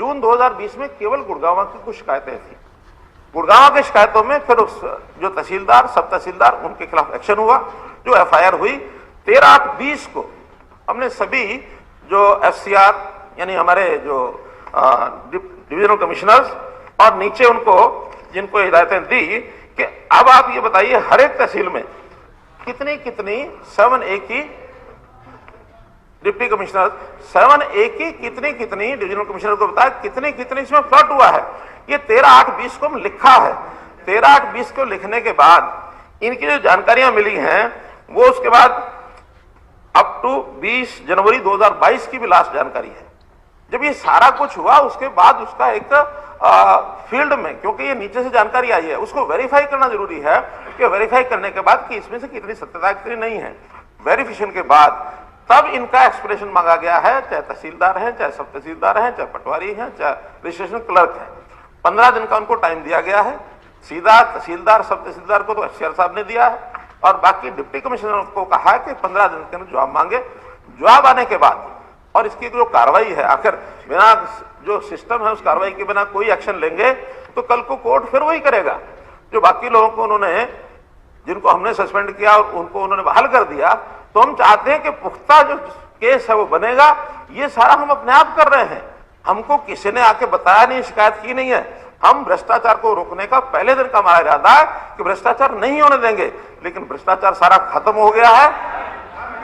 जून 2020 में केवल गुड़गांव की कुछ शिकायतें थी। गुड़गांव की शिकायतों में फिर उस जो तहसीलदार, सब तहसीलदार, उनके खिलाफ एक्शन हुआ, जो एफआईआर हुई। 13/8/20 को हमने सभी जो एफसीआर यानी हमारे जो डिविजनल कमिश्नर्स और नीचे उनको जिनको हिदायतें दी कि अब आप ये बताइए हर एक तहसील में कितनी कितनी 7A की डिप्टी कमिश्नर, 7A की कितनी कितनी डिविजनल कमिश्नर को बताया कितनी कितनी इसमें फ्लड हुआ है। ये 13/8/20 को लिखा है। 13/8/20 को लिखने के बाद इनकी जो जानकारियां मिली हैं वो उसके बाद अप टू 20 जनवरी 2022 की भी लास्ट जानकारी है। जब ये सारा कुछ हुआ उसके बाद उसका एक फील्ड में, क्योंकि ये नीचे से जानकारी आई है, उसको वेरीफाई करना जरूरी है कि वेरीफाई करने के बाद कि इसमें से कितनी सत्यता कितनी नहीं है। वेरिफिकेशन के बाद तब इनका एक्सप्लेनेशन मांगा गया है, चाहे तहसीलदार हैं, चाहे सब तहसीलदार हैं, चाहे पटवारी हैं, चाहे रजिस्ट्रेशन क्लर्क हैं। 15 दिन का उनको टाइम दिया गया है। सीधा तहसीलदार, सब तहसीलदार को तो एफसीआर साहब ने दिया है और बाकी डिप्टी कमिश्नर को कहा है कि 15 दिन के अंदर जवाब मांगे। जवाब आने के बाद और इसकी जो कार्रवाई है, आखिर बिना जो सिस्टम है उस कार्रवाई के बिना कोई एक्शन लेंगे तो कल को कोर्ट फिर वही करेगा जो बाकी लोगों को उन्होंने, जिनको हमने सस्पेंड किया और उनको उन्होंने बहाल कर दिया। तो हम चाहते हैं कि पुख्ता जो केस है वो बनेगा। ये सारा हम अपने आप कर रहे हैं, हमको किसी ने आके बताया नहीं, शिकायत की नहीं है। हम भ्रष्टाचार को रोकने का पहले दिन का हमारा इरादा है कि भ्रष्टाचार नहीं होने देंगे, लेकिन भ्रष्टाचार सारा खत्म हो गया है।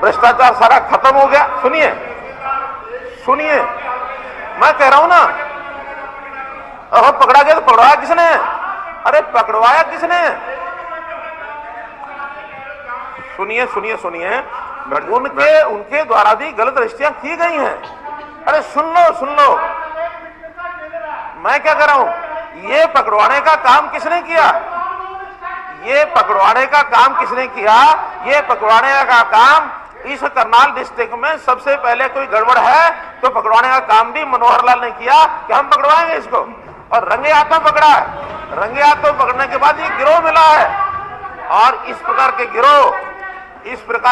भ्रष्टाचार सारा खत्म हो गया। सुनिए सुनिए, मैं कह रहा हूं ना, अब पकड़ा गया तो पकड़वाया किसने? अरे पकड़वाया किसने? सुनिए सुनिए सुनिए, उनके द्वारा भी गलत रजिस्ट्रियां की गई हैं। अरे सुन लो, मैं क्या कर रहा हूं? ये पकड़वाने का काम किसने किया? ये पकड़वाने का काम किसने किया? ये पकड़वाने का काम इस करनाल डिस्ट्रिक्ट में सबसे पहले कोई गड़बड़ है तो पकड़वाने का काम भी मनोहर लाल ने किया कि हम पकड़वाएंगे इसको, और रंगे हाथों पकड़ा है। रंगे हाथों पकड़ने के बाद ये गिरोह मिला है। और इस प्रकार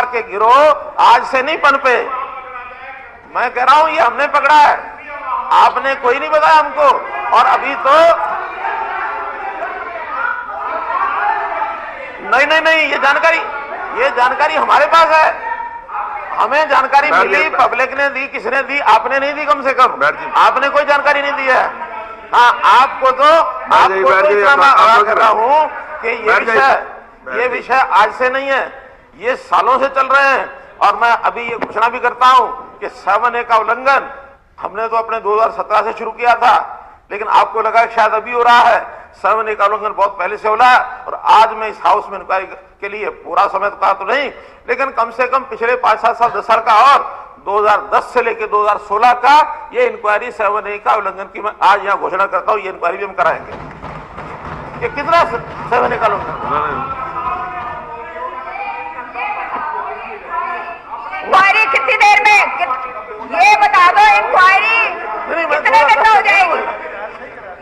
के गिरोह आज से नहीं पनपे। मैं कह रहा हूं ये हमने पकड़ा है, आपने कोई नहीं बताया हमको। और अभी तो नहीं, ये जानकारी हमारे पास है। हमें जानकारी मिली, पब्लिक ने दी, किसने दी? आपने नहीं दी, कम से कम आपने कोई जानकारी नहीं दी है। हाँ, आपको तो इतना मैं आगाह कर रहा हूं कि ये विषय आज से नहीं है, ये सालों से चल रहे हैं। और मैं अभी ये घोषणा भी करता हूं कि 7A का उल्लंघन हमने तो अपने 2017 से शुरू किया था, लेकिन आपको लगा कि शायद अभी हो रहा है। 7A का उल्लंघन बहुत पहले से हो रहा है। और आज मैं इस हाउस में इंक्वायरी के लिए पूरा समय तो कहा तो नहीं, लेकिन कम से कम पिछले 5-7 साल, 10 साल का और 2010 से लेकर 2016 का ये इंक्वायरी 7A का उल्लंघन की मैं आज यहाँ घोषणा करता हूँ। ये इंक्वायरी भी हम कराएंगे कि कितना 7A का उल्लंघन। इंक्वायरी कितनी देर में? ये बता दो, इंक्वायरी कितने दिन में हो जाएगी?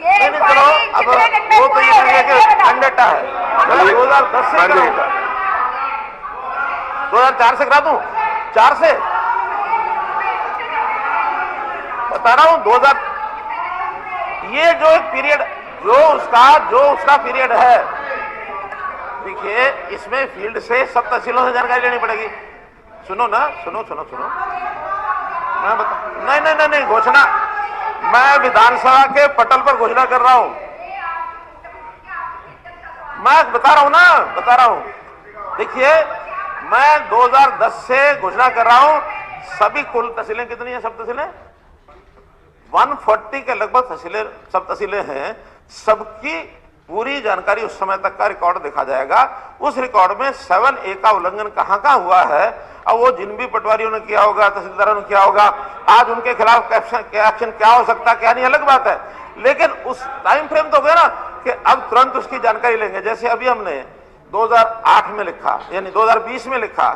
ये इंक्वायरी कितने दिन में पूरी हो जाएगी? 2010 से करूंगा, 2004 से करा दूं, 4 से बता रहा हूं। 2000 ये जो एक पीरियड जो उसका पीरियड है, देखिए इसमें फील्ड से सब तहसीलों से जानकारी लेनी पड़ेगी। सुनो ना, सुनो मैं बता नहीं घोषणा, मैं विधानसभा के पटल पर घोषणा कर रहा हूं। मैं बता रहा हूं। देखिए मैं 2010 से घोषणा कर रहा हूं। सभी कुल तहसीलें कितनी है? सब तहसीलें 140 के लगभग सब तहसीलें हैं। सबकी पूरी जानकारी उस समय तक का रिकॉर्ड देखा जाएगा। उस रिकॉर्ड में 7A का उल्लंघन कहां हुआ है, अब वो जिन भी पटवारियों ने किया होगा, तहसीलदारों ने किया होगा, आज उनके खिलाफ एक्शन क्या हो सकता है क्या नहीं, अलग बात है। लेकिन उस टाइम फ्रेम तो गया ना कि अब तुरंत उसकी जानकारी लेंगे। जैसे अभी हमने 2008 में लिखा, यानी 2020 में लिखा,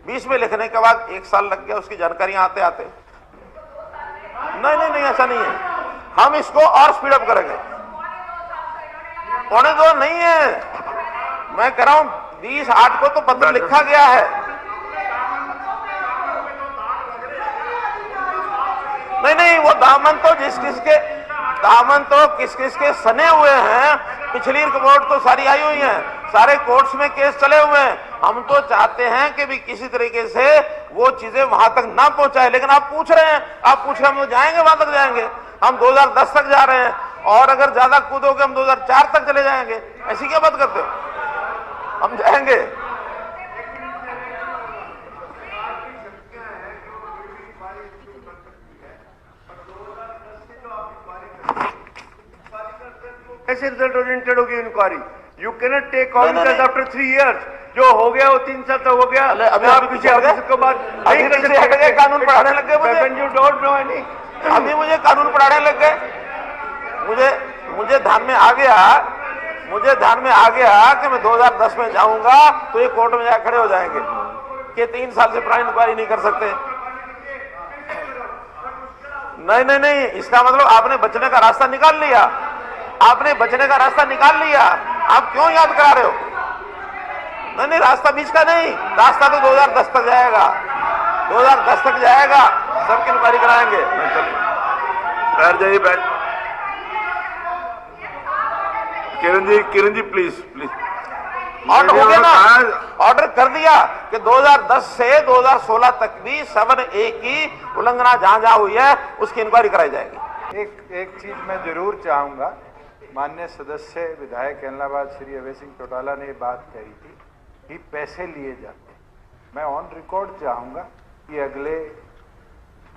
20 में लिखने के बाद 1 साल लग गया उसकी जानकारियां आते आते। नहीं, ऐसा नहीं है। हम इसको और स्पीड अप करेंगे। 2.25 नहीं है, मैं कह रहा हूं 20/8 को तो पत्र लिखा गया है। नहीं, वो दामन तो जिसके दामन तो किस किस के सने हुए हैं, पिछली रिपोर्ट तो सारी आई हुई है, सारे कोर्ट्स में केस चले हुए हैं। हम तो चाहते हैं कि भी किसी तरीके से वो चीजें वहां तक ना पहुंचाए, लेकिन आप पूछ रहे हैं, हम तो जाएंगे, वहां तक जाएंगे, हम 2010 तक जा रहे हैं, और अगर ज्यादा कूदोगे हम 2004 तक चले जाएंगे। ऐसी क्या बात करते हो? हम जाएंगे। कैसे रिजल्ट ओरिएंटेड होगी inquiry? You cannot take office नहीं। After 3 years. जो हो गया वो 3 साल तक हो गया। अभी आप किसी ऑफिसर को बात नहीं कर पीछे हट गए, कानून पढ़ाने लग गए मुझे। You don't know any. अभी मुझे कानून पढ़ाने लग गए। मुझे ध्यान में आ गया कि मैं 2010 में जाऊंगा तो ये कोर्ट में जाकर खड़े हो जाएंगे कि 3 साल से प्राइम इंक्वायरी नहीं कर सकते। नहीं, इसका मतलब आपने बचने का रास्ता निकाल लिया, आपने बचने का रास्ता निकाल लिया। आप क्यों याद करा रहे हो? नहीं, रास्ता बीच का नहीं, रास्ता तो 2010 तक जाएगा, 2010 तक जाएगा, सबकी इंक्वायरी कराएंगे। बैठ जाइए, बैठ। किरण जी प्लीज। ऑर्डर हो गया ना, ऑर्डर कर दिया कि 2010 से 2016 तक भी 7A की उल्लंघना जहां हुई है उसकी इंक्वायरी कराई जाएगी। एक चीज मैं जरूर चाहूंगा, माननीय सदस्य विधायक एलनाबाद श्री अभय सिंह चौटाला ने ये बात कही थी कि पैसे लिए जाते। मैं ऑन रिकॉर्ड चाहूंगा कि अगले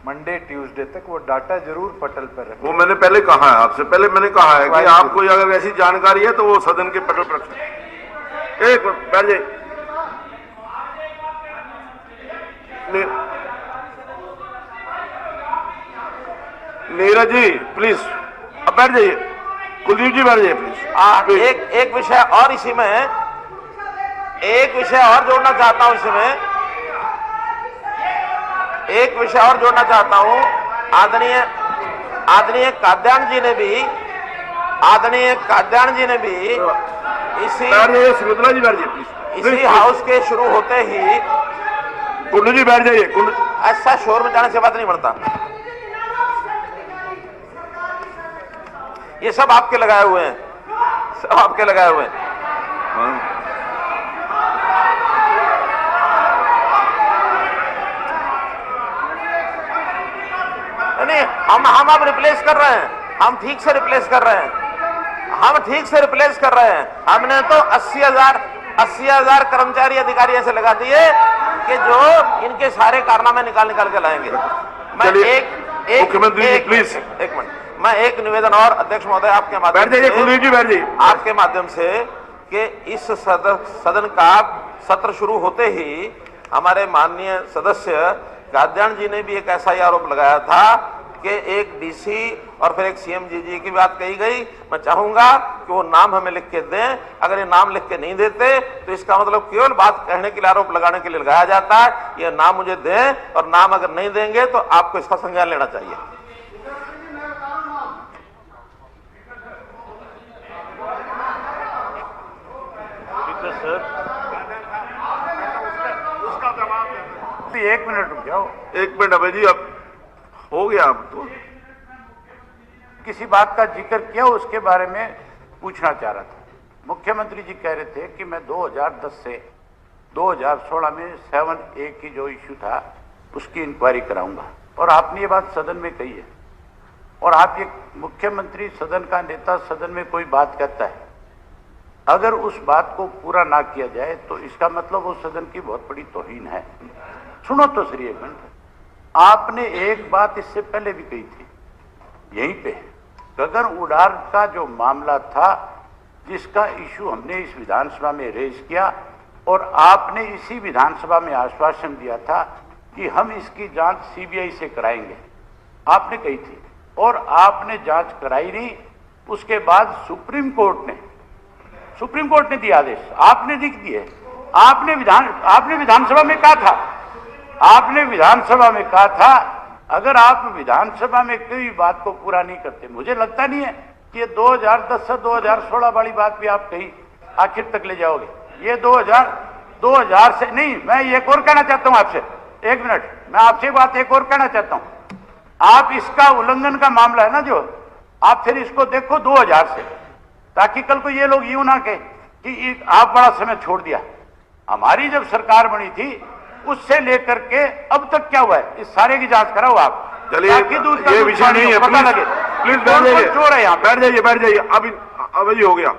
मंडे ट्यूसडे तक वो डाटा जरूर पटल पर रखें। वो मैंने पहले कहा है, आपसे पहले मैंने कहा है कि आपको अगर ऐसी जानकारी है तो वो सदन के पटल पर रखें। एक मिनट बैठ जाइए। नीरज जी प्लीज, अब बैठ जाइए। कुलदीप जी बैठ जाइए प्लीज। एक विषय और इसी में, एक विषय और जोड़ना चाहता हूं इसमें, एक विषय और जोड़ना चाहता हूं। आदरणीय काद्यान जी ने भी इसी सुमित्रा जी बैठ जाइए प्लीज। इसी हाउस के शुरू होते ही, कुंडू जी बैठ जाइए। ऐसा शोर मचाने से बात नहीं बनता। ये सब आपके लगाए हुए हैं, सब आपके लगाए हुए हैं। नहीं, हम अब रिप्लेस कर रहे हैं, हम ठीक से रिप्लेस कर रहे हैं, हमने तो 80,000 कर्मचारी अधिकारी ऐसे लगा दिए कि जो इनके सारे कारनामे निकाल के लाएंगे। मैं मुख्यमंत्री प्लीज एक मिनट, मैं एक निवेदन और अध्यक्ष महोदय आपके माध्यम से कि इस सदन का सत्र शुरू होते ही हमारे माननीय सदस्य काद्यान जी ने भी एक ऐसा ही आरोप लगाया था कि एक डीसी और फिर एक सीएम जी की बात कही गई। मैं चाहूंगा कि वो नाम हमें लिख के दें। अगर ये नाम लिख के नहीं देते तो इसका मतलब केवल बात कहने के लिए, आरोप लगाने के लिए लगाया जाता है। ये नाम मुझे दें, और नाम अगर नहीं देंगे तो आपको इसका संज्ञान लेना चाहिए। एक मिनट रुक जाओ। एक मिनट अभय जी, अब हो गया। अब तो किसी बात का जिक्र किया, उसके बारे में पूछना चाह रहा था। मुख्यमंत्री जी कह रहे थे कि मैं 2010 से 2016 में 7A की जो इश्यू था उसकी इंक्वायरी कराऊंगा, और आपने ये बात सदन में कही है। और आप ये मुख्यमंत्री, सदन का नेता, सदन में कोई बात कहता है, अगर उस बात को पूरा ना किया जाए तो इसका मतलब वो सदन की बहुत बड़ी तौहीन है। सुनो तो सही एक मिनट, आपने एक बात इससे पहले भी कही थी यहीं पे, गगन उड़ान का जो मामला था जिसका इशू हमने इस विधानसभा में रेज किया, और आपने इसी विधानसभा में आश्वासन दिया था कि हम इसकी जांच सीबीआई से कराएंगे, आपने कही थी, और आपने जांच कराई नहीं। उसके बाद सुप्रीम कोर्ट ने दिया आदेश, आपने लिख दिए। आपने विधानसभा में कहा था, आपने विधानसभा में कहा था अगर आप विधानसभा में कोई बात को पूरा नहीं करते, मुझे लगता नहीं है कि ये 2010 से 2016 वाली बात भी आप कहीं आखिर तक ले जाओगे। ये 2000 से नहीं। मैं एक और कहना चाहता हूं आपसे, एक मिनट, मैं आपसे बात एक और कहना चाहता हूं। आप इसका उल्लंघन का मामला है ना, जो आप फिर इसको देखो 2000 से, ताकि कल को ये लोग यूं ना कहे कि आप बड़ा समय छोड़ दिया। हमारी जब सरकार बनी थी उससे लेकर के अब तक क्या हुआ है, इस सारे की जांच कराओ आप। चलिए, ताकि दूध का ये दूध विषय पानी नहीं है, हो, पता लगे प्लीज कौन-कौन चोर है यहाँ पे। बैठ जाइए। अब ये हो गया।